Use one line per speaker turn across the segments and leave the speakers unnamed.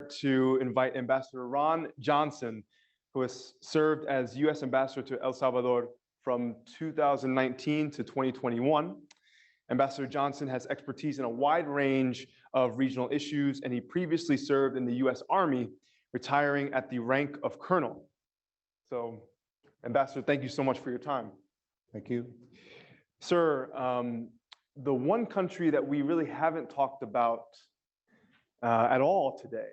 to invite Ambassador Ron Johnson, who has served as U.S. Ambassador to El Salvador from 2019 to 2021. Ambassador Johnson has expertise in a wide range of regional issues, and he previously served in the U.S. Army, retiring at the rank of colonel. So, Ambassador, thank you so much for your time.
Thank you.
Sir, the one country that we really haven't talked about at all today,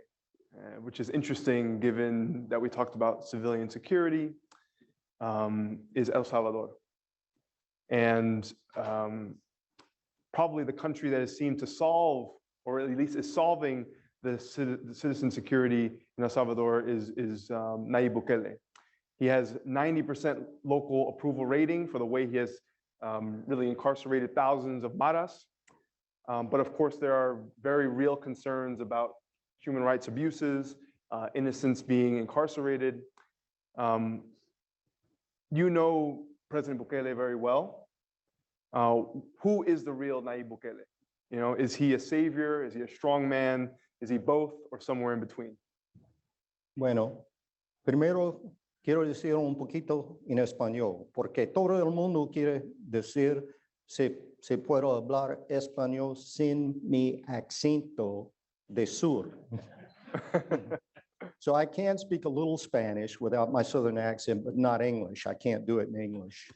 which is interesting given that we talked about civilian security, is El Salvador. And probably the country that has seemed to solve, or at least is solving, the citizen security in El Salvador is Nayib Bukele. He has 90% local approval rating for the way he has really incarcerated thousands of maras. But of course, there are very real concerns about human rights abuses, innocents being incarcerated. You know President Bukele very well. Who is the real Nayib Bukele? You know, is he a savior? Is he a strong man? Is he both, or somewhere in between?
Bueno, primero quiero decir un poquito en español, porque todo el mundo quiere decir si puedo hablar español sin mi acento de sur. So I can speak a little Spanish without my southern accent, but not English. I can't do it in English.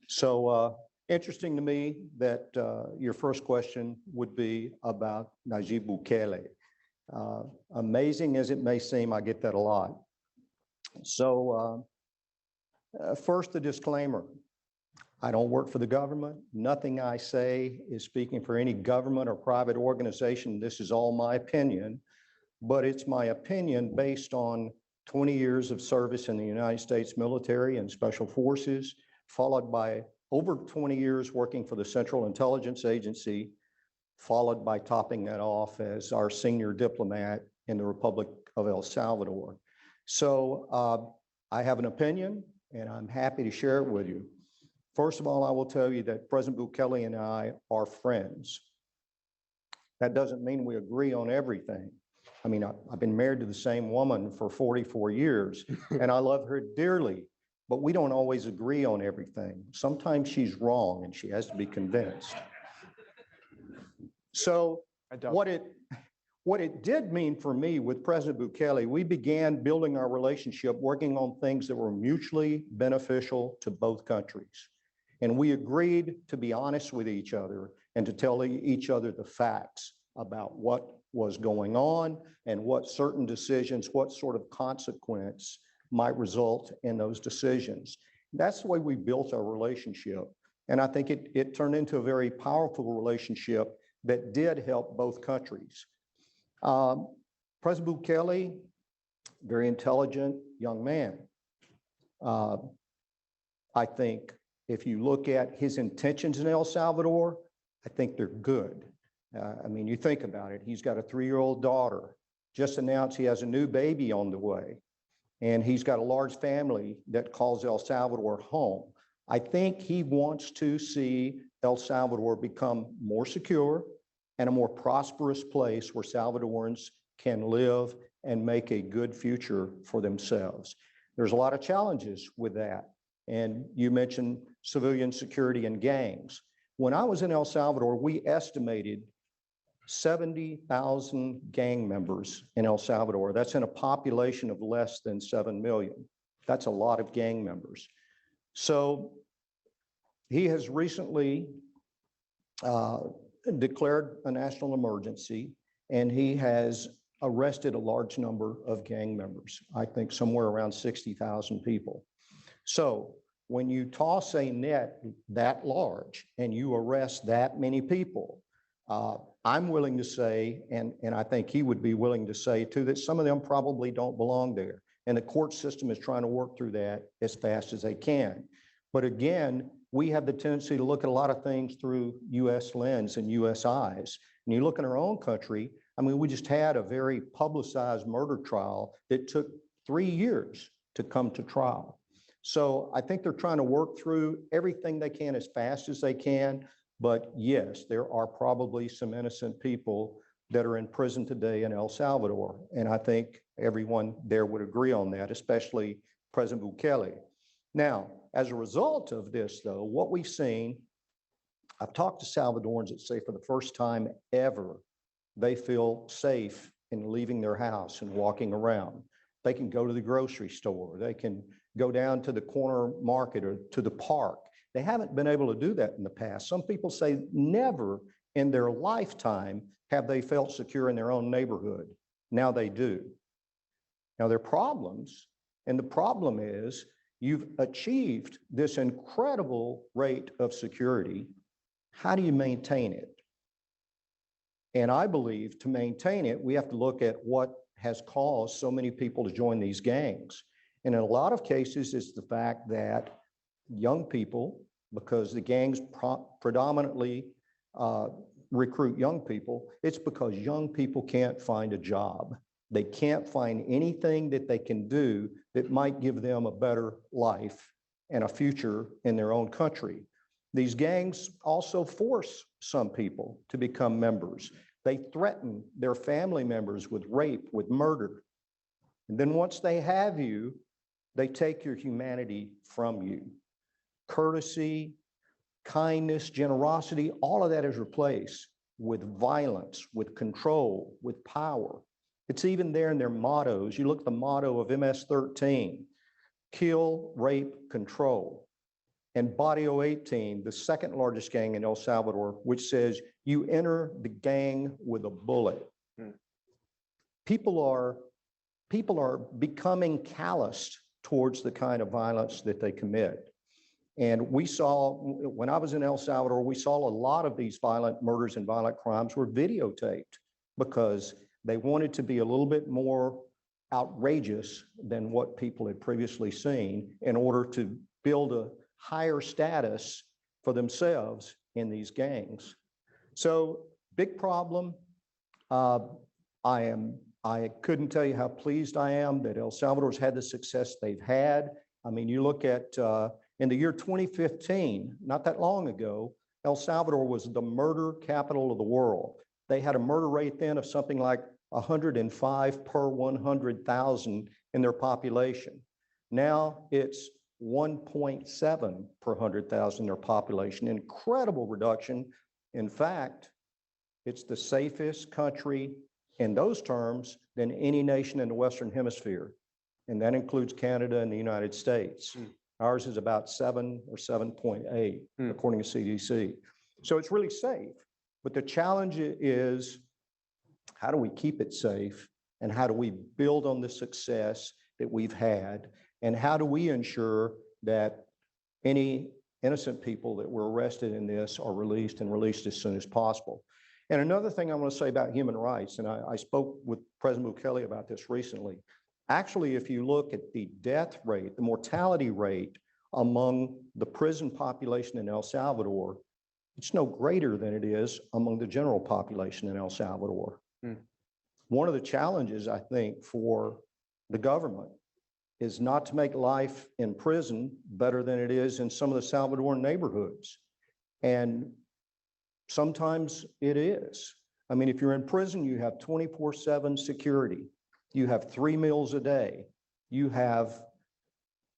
So interesting to me that your first question would be about Nayib Bukele. Amazing as it may seem, I get that a lot. So first, a disclaimer. I don't work for the government. Nothing I say is speaking for any government or private organization. This is all my opinion, but it's my opinion based on 20 years of service in the United States military and special forces, followed by over 20 years working for the Central Intelligence Agency, followed by topping that off as our senior diplomat in the Republic of El Salvador. So I have an opinion, and I'm happy to share it with you. First of all, I will tell you that President Bukele and I are friends. That doesn't mean we agree on everything. I mean, I've been married to the same woman for 44 years, and I love her dearly, but we don't always agree on everything. Sometimes she's wrong, and she has to be convinced. So what it did mean for me with President Bukele, we began building our relationship, working on things that were mutually beneficial to both countries. And we agreed to be honest with each other and to tell each other the facts about what was going on and what certain decisions, what sort of consequence might result in those decisions. That's the way we built our relationship. And I think it turned into a very powerful relationship that did help both countries. President Bukele, very intelligent young man. I think if you look at his intentions in El Salvador, I think they're good. I mean, you think about it. He's got a 3-year-old daughter, just announced he has a new baby on the way, and he's got a large family that calls El Salvador home. I think he wants to see El Salvador become more secure and a more prosperous place where Salvadorans can live and make a good future for themselves. There's a lot of challenges with that. And you mentioned civilian security and gangs. When I was in El Salvador, we estimated 70,000 gang members in El Salvador. That's in a population of less than 7 million. That's a lot of gang members. So he has recently declared a national emergency, and he has arrested a large number of gang members, I think somewhere around 60,000 people. So when you toss a net that large and you arrest that many people, I'm willing to say, and I think he would be willing to say too, that some of them probably don't belong there. And the court system is trying to work through that as fast as they can. But again, we have the tendency to look at a lot of things through US lens and US eyes. And you look in our own country, I mean, we just had a very publicized murder trial that took 3 years to come to trial. So I think they're trying to work through everything they can as fast as they can. But yes, there are probably some innocent people that are in prison today in El Salvador. And I think everyone there would agree on that, especially President Bukele. Now, as a result of this, though, what we've seen, I've talked to Salvadorans that say for the first time ever, they feel safe in leaving their house and walking around. They can go to the grocery store. They can go down to the corner market or to the park. They haven't been able to do that in the past. Some people say never in their lifetime have they felt secure in their own neighborhood. Now they do. Now there are problems, and the problem is you've achieved this incredible rate of security. How do you maintain it? And I believe to maintain it, we have to look at what has caused so many people to join these gangs. And in a lot of cases, it's the fact that young people, because the gangs predominantly recruit young people, it's because young people can't find a job. They can't find anything that they can do that might give them a better life and a future in their own country. These gangs also force some people to become members. They threaten their family members with rape, with murder. And then once they have you, they take your humanity from you. Courtesy, kindness, generosity, all of that is replaced with violence, with control, with power. It's even there in their mottos. You look at the motto of MS-13, kill, rape, control. And Barrio 18, the second largest gang in El Salvador, which says you enter the gang with a bullet. People are becoming calloused towards the kind of violence that they commit. And we saw, when I was in El Salvador, we saw a lot of these violent murders and violent crimes were videotaped because they wanted to be a little bit more outrageous than what people had previously seen in order to build a higher status for themselves in these gangs. So big problem. I couldn't tell you how pleased I am that El Salvador's had the success they've had. I mean, you look at in the year 2015, not that long ago, El Salvador was the murder capital of the world. They had a murder rate then of something like 105 per 100,000 in their population. Now it's 1.7 per 100,000 in their population, incredible reduction. In fact, it's the safest country in those terms than any nation in the Western Hemisphere. And that includes Canada and the United States. Ours is about 7 or 7.8, according to CDC. So it's really safe. But the challenge is, how do we keep it safe? And how do we build on the success that we've had? And how do we ensure that any innocent people that were arrested in this are released and released as soon as possible? And another thing I want to say about human rights, and I spoke with President Bukele about this recently. Actually, if you look at the death rate, the mortality rate among the prison population in El Salvador, it's no greater than it is among the general population in El Salvador. One of the challenges, I think, for the government is not to make life in prison better than it is in some of the Salvadoran neighborhoods. And sometimes it is. I mean, if you're in prison, you have 24/7 security. You have 3 meals a day. You have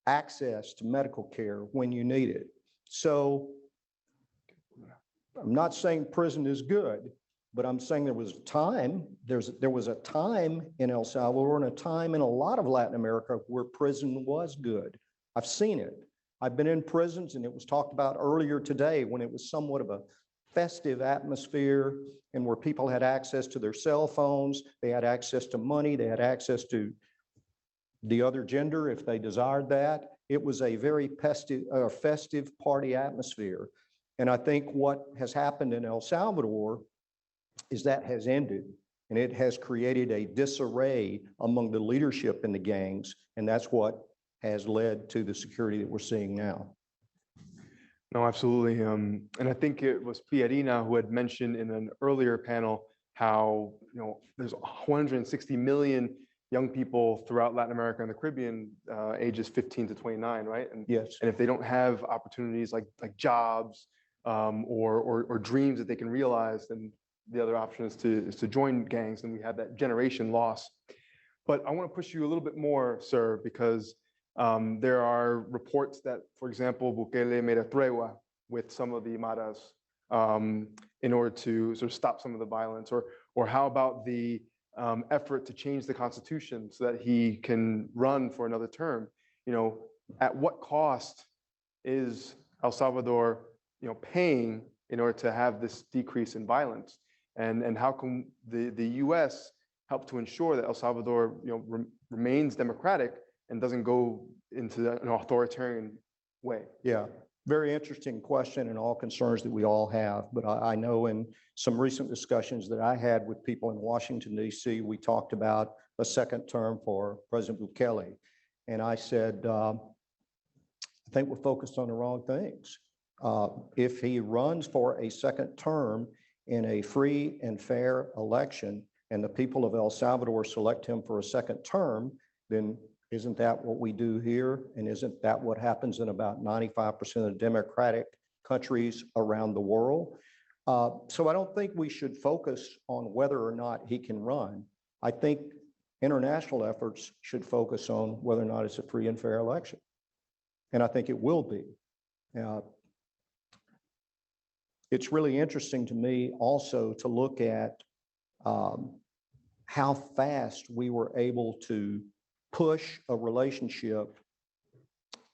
access to medical care when you need it. So I'm not saying prison is good, but I'm saying there was a time, there was a time in El Salvador and a time in a lot of Latin America where prison was good. I've seen it. I've been in prisons, and it was talked about earlier today when it was somewhat of a festive atmosphere and where people had access to their cell phones, they had access to money, they had access to the other gender if they desired that. It was a very festive party atmosphere. And I think what has happened in El Salvador is that has ended, and it has created a disarray among the leadership in the gangs, and that's what has led to the security that we're seeing now.
No, absolutely. And I think it was Pierina who had mentioned in an earlier panel how, there's 160 million young people throughout Latin America and the Caribbean, ages 15 to 29, right? And,
yes.
And if they don't have opportunities like jobs or dreams that they can realize, then the other option is to join gangs, and we have that generation loss. But I want to push you a little bit more, sir, because there are reports that, for example, Bukele made a tregua with some of the Maras in order to sort of stop some of the violence, or how about the effort to change the constitution so that he can run for another term? You know, at what cost is El Salvador, paying in order to have this decrease in violence? And how can the U.S. help to ensure that El Salvador, remains democratic and doesn't go into an authoritarian way?
Yeah, very interesting question, and all concerns that we all have. But I know in some recent discussions that I had with people in Washington, D.C., we talked about a second term for President Bukele. And I said, I think we're focused on the wrong things. If he runs for a second term in a free and fair election, and the people of El Salvador select him for a second term, then isn't that what we do here? And isn't that what happens in about 95% of the democratic countries around the world? So I don't think we should focus on whether or not he can run. I think international efforts should focus on whether or not it's a free and fair election. And I think it will be. It's really interesting to me also to look at how fast we were able to push a relationship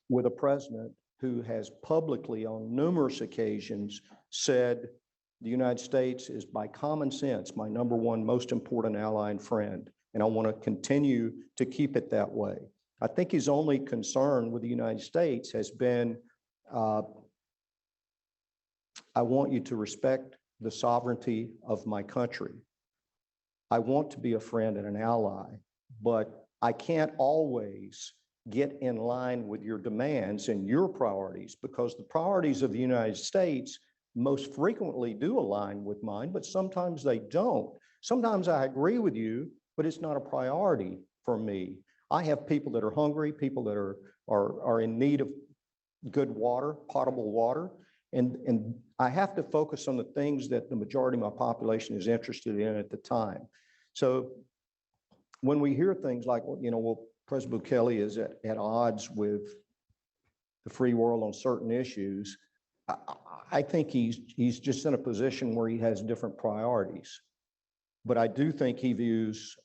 with a president who has publicly on numerous occasions said the United States is, by common sense, my number one most important ally and friend, and I want to continue to keep it that way. I think his only concern with the United States has been, I want you to respect the sovereignty of my country. I want to be a friend and an ally, but I can't always get in line with your demands and your priorities, because the priorities of the United States most frequently do align with mine, but sometimes they don't. Sometimes I agree with you, but it's not a priority for me. I have people that are hungry, people that are in need of good water, potable water, and I have to focus on the things that the majority of my population is interested in at the time. So when we hear things like, well, President Bukele is at odds with the free world on certain issues, I think he's just in a position where he has different priorities. But I do think he views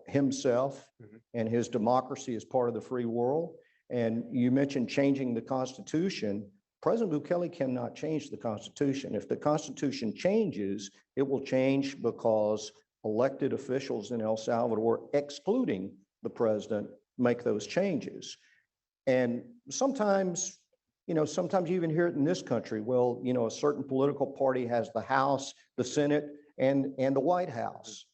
himself and his democracy as part of the free world. And you mentioned changing the Constitution. President Bukele cannot change the Constitution. If the Constitution changes, it will change because elected officials in El Salvador, excluding the president, make those changes. And sometimes, sometimes you even hear it in this country. Well, a certain political party has the House, the Senate, and the White House.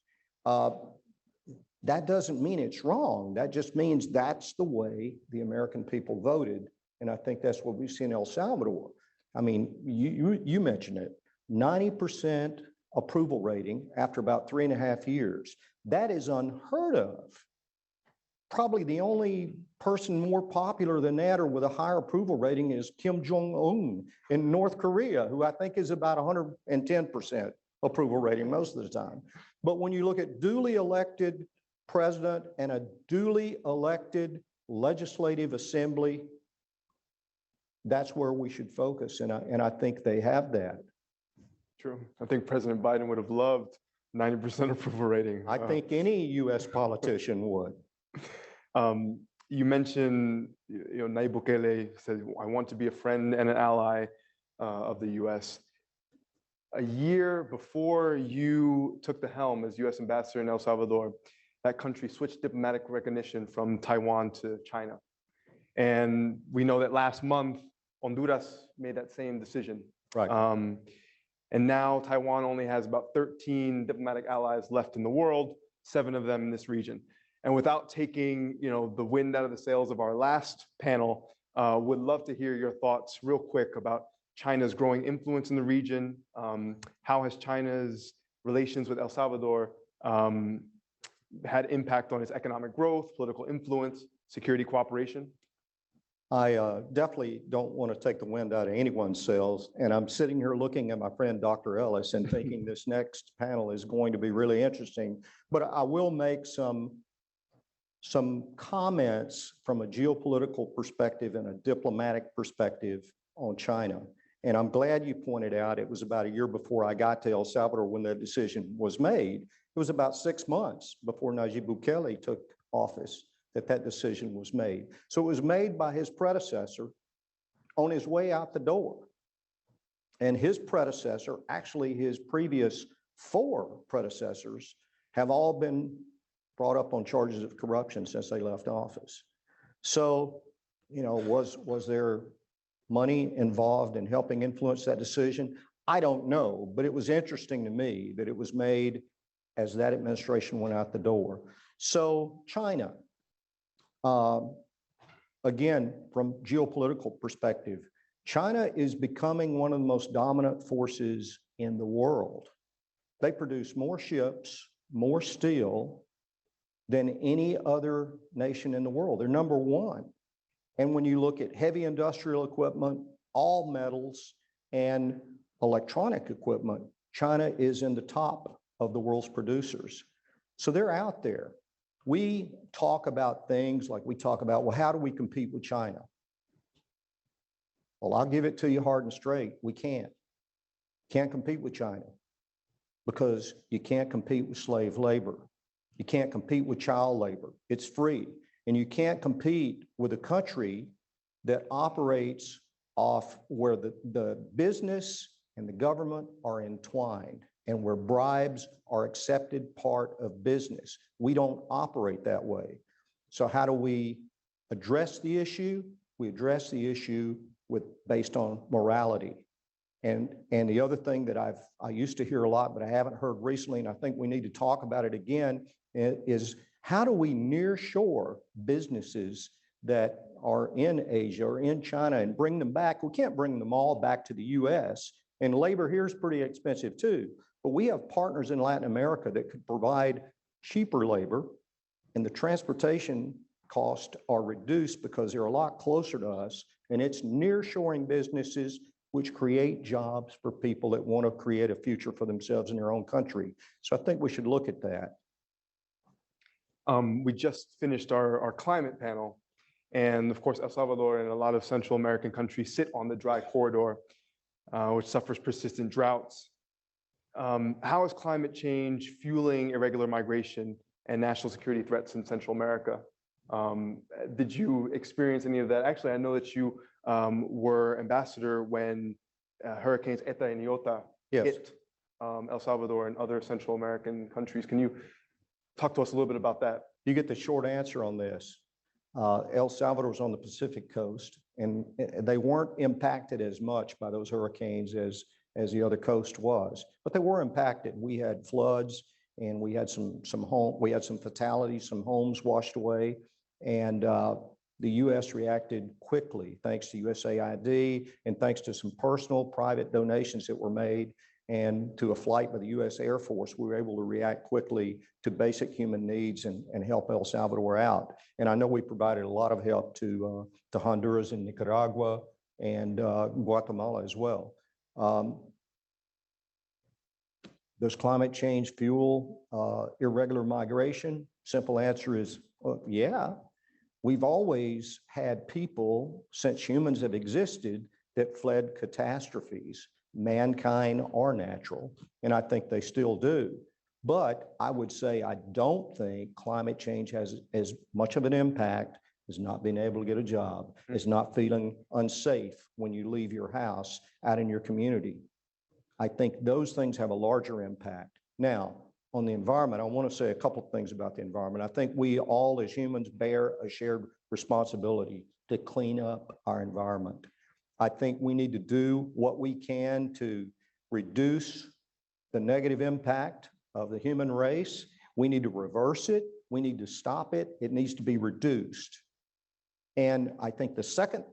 That doesn't mean it's wrong. That just means that's the way the American people voted. And I think that's what we see in El Salvador. I mean, you mentioned it, 90% approval rating after about 3.5 years. That is unheard of. Probably the only person more popular than that or with a higher approval rating is Kim Jong-un in North Korea, who I think is about 110% approval rating most of the time. But when you look at duly elected president and a duly elected legislative assembly, that's where we should focus. And I think they have that.
True. I think President Biden would have loved 90% approval rating.
I think any U.S. politician would.
You mentioned, Nayib Bukele said, I want to be a friend and an ally of the U.S. A year before you took the helm as U.S. ambassador in El Salvador, that country switched diplomatic recognition from Taiwan to China. And we know that last month, Honduras made that same decision.
Right.
And now Taiwan only has about 13 diplomatic allies left in the world, 7 of them in this region. And without taking, the wind out of the sails of our last panel, would love to hear your thoughts real quick about China's growing influence in the region. How has China's relations with El Salvador had impact on its economic growth, political influence, security cooperation?
I definitely don't want to take the wind out of anyone's sails. And I'm sitting here looking at my friend, Dr. Ellis, and thinking this next panel is going to be really interesting. But I will make some comments from a geopolitical perspective and a diplomatic perspective on China. And I'm glad you pointed out it was about a year before I got to El Salvador when that decision was made. It was about 6 months before Nayib Bukele took office that decision was made. So it was made by his predecessor on his way out the door. And his predecessor, actually his previous 4 predecessors, have all been brought up on charges of corruption since they left office. So, you know, was there money involved in helping influence that decision? I don't know, but it was interesting to me that it was made as that administration went out the door. So China, again, from geopolitical perspective, China is becoming one of the most dominant forces in the world. They produce more ships, more steel than any other nation in the world. They're number 1. And when you look at heavy industrial equipment, all metals, and electronic equipment, China is in the top of the world's producers. So they're out there. We talk about things like we talk about, well, how do we compete with China? Well, I'll give it to you hard and straight. We can't. Can't compete with China because you can't compete with slave labor. You can't compete with child labor. It's free. And you can't compete with a country that operates off where the business and the government are entwined and where bribes are accepted part of business. We don't operate that way. So how do we address the issue? We address the issue based on morality. And the other thing that I used to hear a lot, but I haven't heard recently, and I think we need to talk about it again, is how do we nearshore businesses that are in Asia or in China and bring them back? We can't bring them all back to the US, and labor here is pretty expensive too. But we have partners in Latin America that could provide cheaper labor, and the transportation costs are reduced because they're a lot closer to us, and it's nearshoring businesses which create jobs for people that want to create a future for themselves in their own country. So I think we should look at that.
We just finished our climate panel, and of course, El Salvador and a lot of Central American countries sit on the dry corridor, which suffers persistent droughts. How is climate change fueling irregular migration and national security threats in Central America? Did you experience any of that? Actually, I know that you were ambassador when hurricanes Eta and Iota hit El Salvador and other Central American countries. Can you talk to us a little bit about that?
You get the short answer on this. El Salvador was on the Pacific coast, and they weren't impacted as much by those hurricanes as the other coast was, but they were impacted. We had floods, and we had some fatalities, some homes washed away, and the U.S. reacted quickly, thanks to USAID and thanks to some personal private donations that were made, and to a flight by the U.S. Air Force. We were able to react quickly to basic human needs and help El Salvador out. And I know we provided a lot of help to Honduras and Nicaragua and Guatemala as well. Does climate change fuel irregular migration? Simple answer is yeah. We've always had people, since humans have existed, that fled catastrophes, mankind or natural, and I think they still do. But I would say I don't think climate change has as much of an impact as not being able to get a job, as not feeling unsafe when you leave your house out in your community. I think those things have a larger impact. Now, on the environment, I want to say a couple of things about the environment. I think we all as humans bear a shared responsibility to clean up our environment. I think we need to do what we can to reduce the negative impact of the human race. We need to reverse it. We need to stop it. It needs to be reduced. And I think the second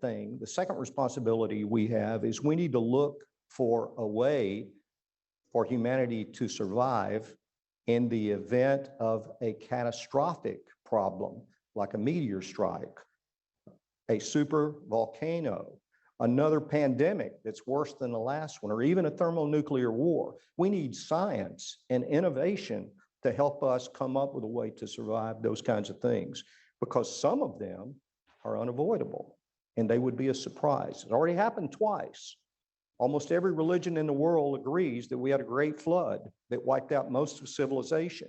responsibility we have is we need to look for a way for humanity to survive in the event of a catastrophic problem, like a meteor strike. a super volcano, another pandemic that's worse than the last one, or even a thermonuclear war. We need science and innovation to help us come up with a way to survive those kinds of things, because some of them are unavoidable and they would be a surprise. It already happened twice. Almost every religion in the world agrees that we had a great flood that wiped out most of civilization.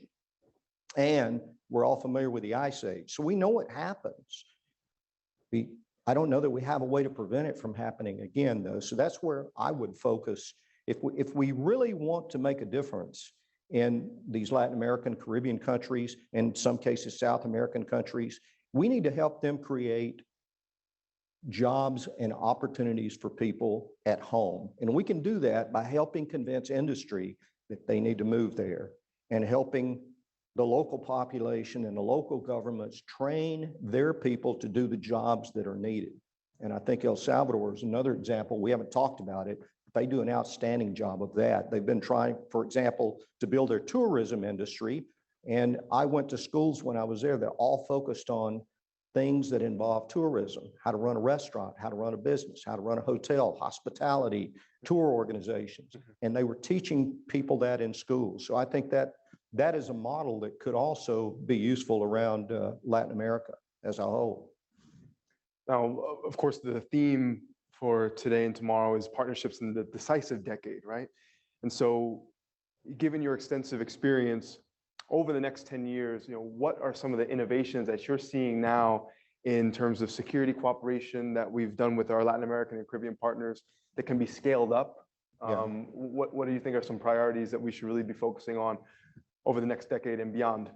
And we're all familiar with the Ice Age. So we know what happens. I don't know that we have a way to prevent it from happening again, though. So that's where I would focus. If we really want to make a difference in these Latin American, Caribbean countries, and in some cases, South American countries, we need to help them create jobs and opportunities for people at home. And we can do that by helping convince industry that they need to move there, and helping the local population and the local governments train their people to do the jobs that are needed. And I think El Salvador is another example. We haven't talked about it, but they do an outstanding job of that. They've been trying, for example, to build their tourism industry. And I went to schools when I was there that all focused on things that involve tourism, how to run a restaurant, how to run a business, how to run a hotel, hospitality, tour organizations. And they were teaching people that in schools. So I think that that is a model that could also be useful around Latin America as a whole.
Now, of course, the theme for today and tomorrow is partnerships in the decisive decade, right? And so, given your extensive experience over the next 10 years, what are some of the innovations that you're seeing now in terms of security cooperation that we've done with our Latin American and Caribbean partners that can be scaled up? What do you think are some priorities that we should really be focusing on over the next decade and beyond?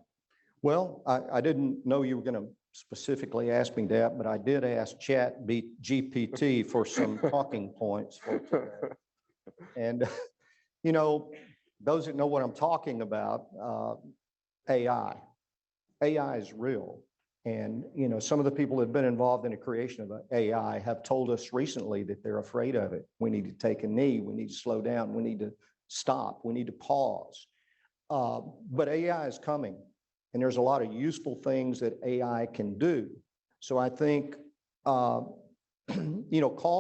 Well, I didn't know you were going to specifically ask me that, but I did ask GPT for some talking points for today. And, those that know what I'm talking about, AI is real. And, some of the people that have been involved in the creation of AI have told us recently that they're afraid of it. We need to take a knee. We need to slow down. We need to stop. We need to pause. But AI is coming, and there's a lot of useful things that AI can do. So I think, call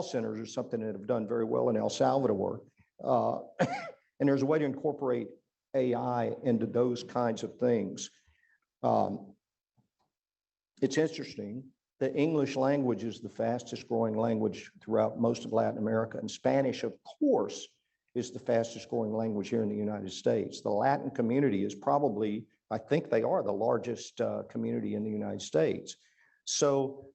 centers are something that have done very well in El Salvador. And there's a way to incorporate AI into those kinds of things. It's interesting. The English language is the fastest growing language throughout most of Latin America, and Spanish, of course, is the fastest growing language here in the United States. The Latin community is probably, I think they are the largest community in the United States. So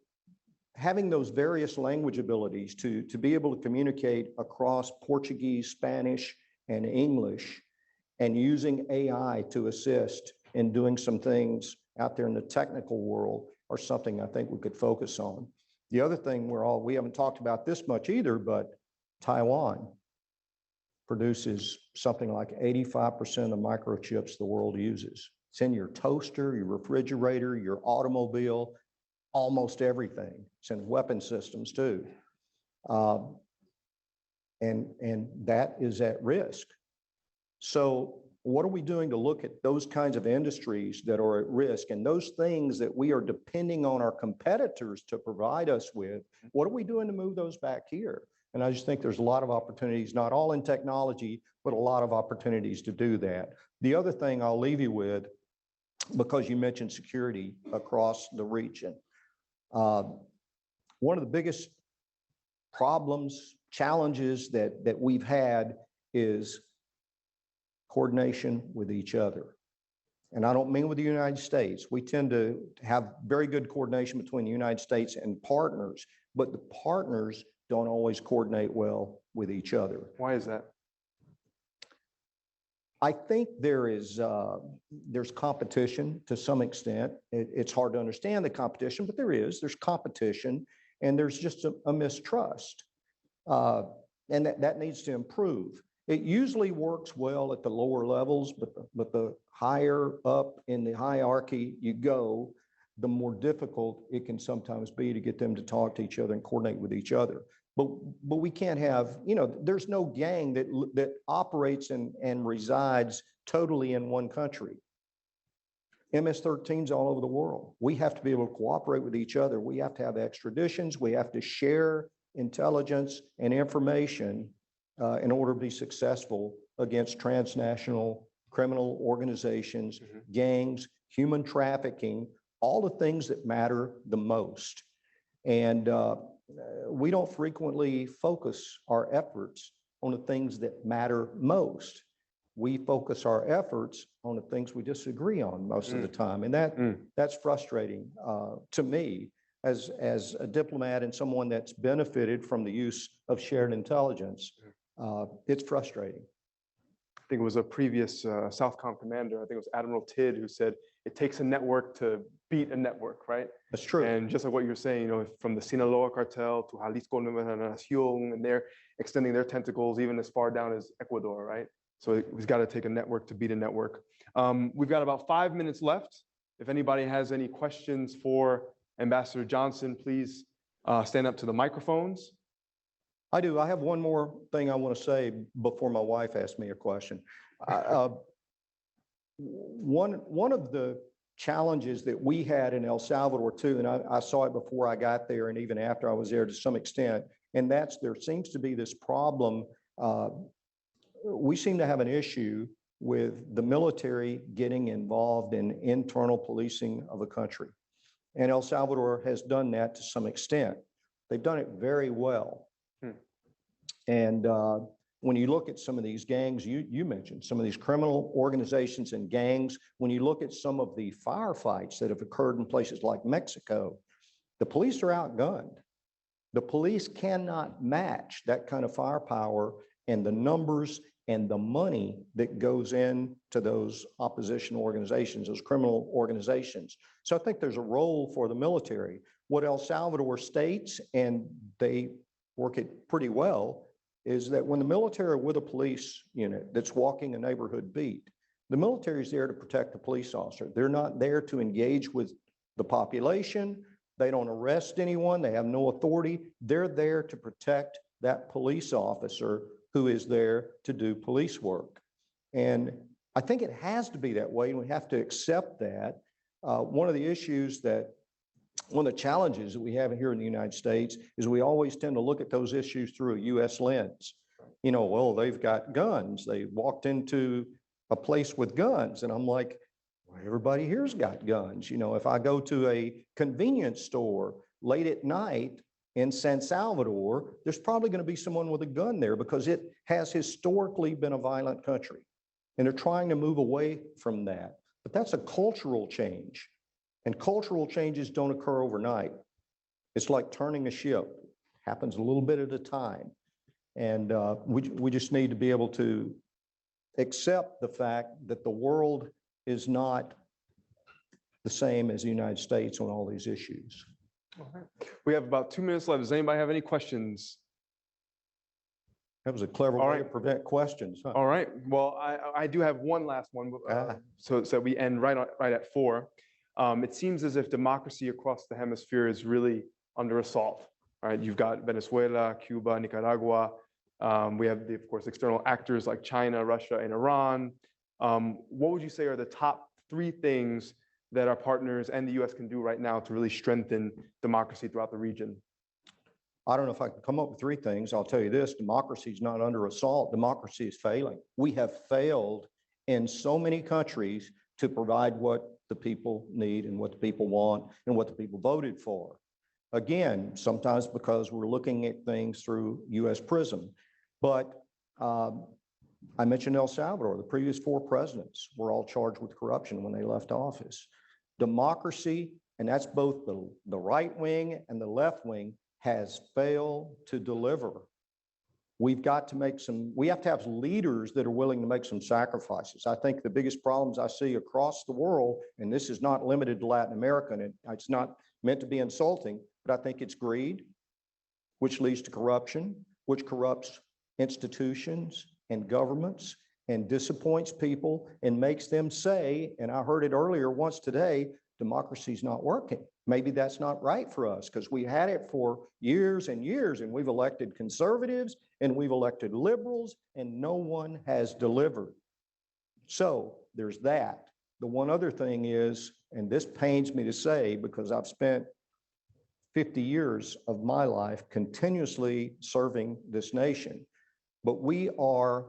having those various language abilities to be able to communicate across Portuguese, Spanish, and English, and using AI to assist in doing some things out there in the technical world are something I think we could focus on. The other thing we haven't talked about this much either, but Taiwan produces something like 85% of the microchips the world uses. It's in your toaster, your refrigerator, your automobile, almost everything. It's in weapon systems too. And that is at risk. So what are we doing to look at those kinds of industries that are at risk, and those things that we are depending on our competitors to provide us with? What are we doing to move those back here? And I just think there's a lot of opportunities, not all in technology, but a lot of opportunities to do that. The other thing I'll leave you with, because you mentioned security across the region, one of the biggest problems, challenges that we've had is coordination with each other. And I don't mean with the United States. We tend to have very good coordination between the United States and partners, but the partners don't always coordinate well with each other.
Why is that?
I think there's competition to some extent. It's hard to understand the competition, but there's competition, and there's just a mistrust. And that needs to improve. It usually works well at the lower levels, but the higher up in the hierarchy you go, the more difficult it can sometimes be to get them to talk to each other and coordinate with each other. But we can't have, there's no gang that operates and resides totally in one country. MS-13s all over the world. We have to be able to cooperate with each other. We have to have extraditions. We have to share intelligence and information in order to be successful against transnational criminal organizations, gangs, human trafficking, all the things that matter the most. And we don't frequently focus our efforts on the things that matter most. We focus our efforts on the things we disagree on most of the time. And that's frustrating to me as a diplomat and someone that's benefited from the use of shared intelligence. It's frustrating.
I think it was a previous Southcom commander, I think it was Admiral Tidd, who said, it takes a network to beat a network, right?
That's true.
And just like what you're saying, you know, from the Sinaloa cartel to Jalisco Nueva Nación, and they're extending their tentacles even as far down as Ecuador, right? So we've got to take a network to beat a network. We've got about 5 minutes left. If anybody has any questions for Ambassador Johnson, please stand up to the microphones.
I do. I have one more thing I want to say before my wife asks me a question. One of the challenges that we had in El Salvador too, and I saw it before I got there and even after I was there to some extent, and that's there seems to be this problem. We seem to have an issue with the military getting involved in internal policing of a country. And El Salvador has done that to some extent. They've done it very well. And when you look at some of these gangs, you mentioned some of these criminal organizations and gangs, when you look at some of the firefights that have occurred in places like Mexico, the police are outgunned. The police cannot match that kind of firepower and the numbers and the money that goes into those opposition organizations, those criminal organizations. So I think there's a role for the military. What El Salvador states, and they work it pretty well, is that when the military are with a police unit that's walking a neighborhood beat, the military is there to protect the police officer. They're not there to engage with the population. They don't arrest anyone. They have no authority. They're there to protect that police officer who is there to do police work. And I think it has to be that way, and we have to accept that. One of the challenges that we have here in the United States is we always tend to look at those issues through a U.S. lens. You know, well, they've got guns. They walked into a place with guns. And I'm like, well, everybody here's got guns. You know, if I go to a convenience store late at night in San Salvador, there's probably going to be someone with a gun there because it has historically been a violent country. And they're trying to move away from that. But that's a cultural change. And cultural changes don't occur overnight. It's like turning a ship. It happens a little bit at a time. And we just need to be able to accept the fact that the world is not the same as the United States on all these issues.
All right. We have about 2 minutes left. Does anybody have any questions?
That was a clever way to prevent questions. Huh?
All right. Well, I do have one last one, so we end right at 4. It seems as if democracy across the hemisphere is really under assault. Right? You've got Venezuela, Cuba, Nicaragua. We have, of course, external actors like China, Russia, and Iran. What would you say are the top 3 things that our partners and the U.S. can do right now to really strengthen democracy throughout the region?
I don't know if I can come up with 3 things. I'll tell you this, democracy is not under assault. Democracy is failing. We have failed in so many countries to provide what the people need and what the people want and what the people voted for. Again, sometimes because we're looking at things through U.S. prism. But I mentioned El Salvador. The previous 4 presidents were all charged with corruption when they left office. Democracy, and that's both the right wing and the left wing, has failed to deliver. We have to have leaders that are willing to make some sacrifices. I think the biggest problems I see across the world, and this is not limited to Latin America, and it's not meant to be insulting, but I think it's greed, which leads to corruption, which corrupts institutions and governments and disappoints people and makes them say, and I heard it earlier once today, democracy's not working. Maybe that's not right for us because we had it for years and years, and we've elected conservatives and we've elected liberals, and no one has delivered. So there's that. the one other thing is, and this pains me to say because I've spent 50 years of my life continuously serving this nation, but we are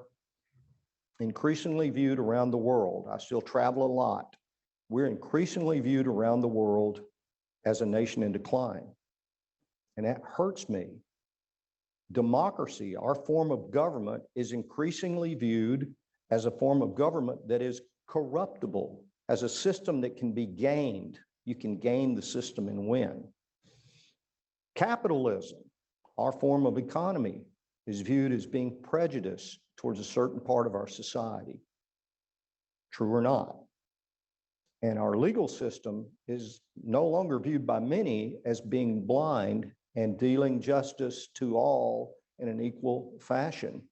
increasingly viewed around the world. I still travel a lot. We're increasingly viewed around the world as a nation in decline. And that hurts me. Democracy, our form of government, is increasingly viewed as a form of government that is corruptible, as a system that can be gained. You can gain the system and win. Capitalism, our form of economy, is viewed as being prejudiced towards a certain part of our society. True or not? And our legal system is no longer viewed by many as being blind and dealing justice to all in an equal fashion.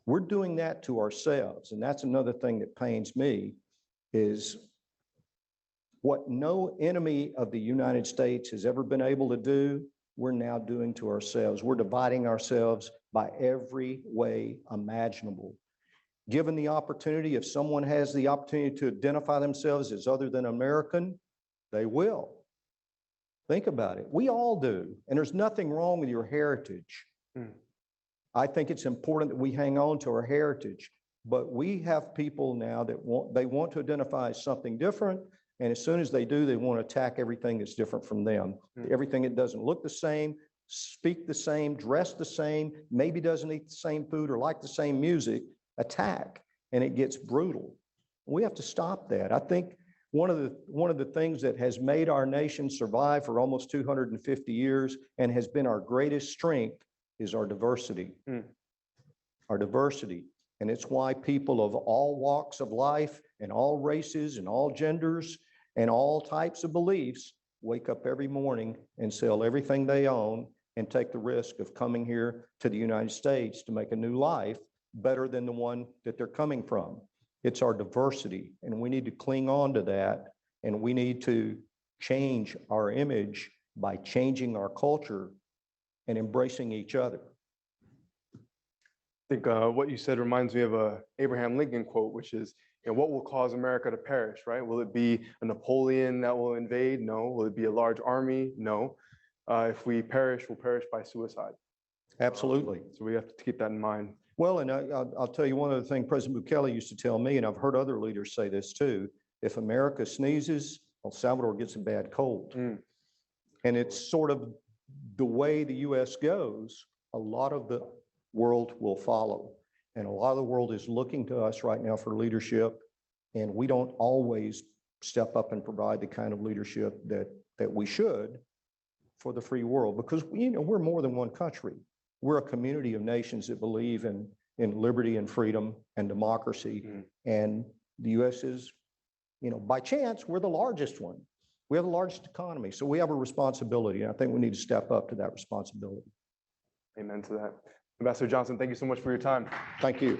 We're doing that to ourselves. And that's another thing that pains me, is what no enemy of the United States has ever been able to do, we're now doing to ourselves. We're dividing ourselves by every way imaginable. Given the opportunity, if someone has the opportunity to identify themselves as other than American, they will. Think about it. We all do. And there's nothing wrong with your heritage. I think it's important that we hang on to our heritage. But we have people now that want to identify as something different. And as soon as they do, they want to attack everything that's different from them. Everything that doesn't look the same, speak the same, dress the same, maybe doesn't eat the same food or like the same music, attack, and it gets brutal. We have to stop that. I think one of the things that has made our nation survive for almost 250 years and has been our greatest strength is our diversity. Our diversity. And it's why people of all walks of life and all races and all genders and all types of beliefs wake up every morning and sell everything they own and take the risk of coming here to the United States to make a new life better than the one that they're coming from. It's our diversity, and we need to cling on to that, and we need to change our image by changing our culture and embracing each other.
I think what you said reminds me of a Abraham Lincoln quote, which is, what will cause America to perish, right? Will it be a Napoleon that will invade? No. Will it be a large army? No. If we perish, we'll perish by suicide.
Absolutely.
So we have to keep that in mind.
Well, and I'll tell you one other thing President Bukele used to tell me, and I've heard other leaders say this too: if America sneezes, El Salvador gets a bad cold. And it's sort of the way the U.S. goes, a lot of the world will follow. And a lot of the world is looking to us right now for leadership, and we don't always step up and provide the kind of leadership that we should for the free world, because we're more than one country. We're a community of nations that believe in liberty and freedom and democracy. And the U.S. is, by chance, we're the largest one. We have the largest economy. So we have a responsibility. And I think we need to step up to that responsibility.
Amen to that. Ambassador Johnson, thank you so much for your time.
Thank you.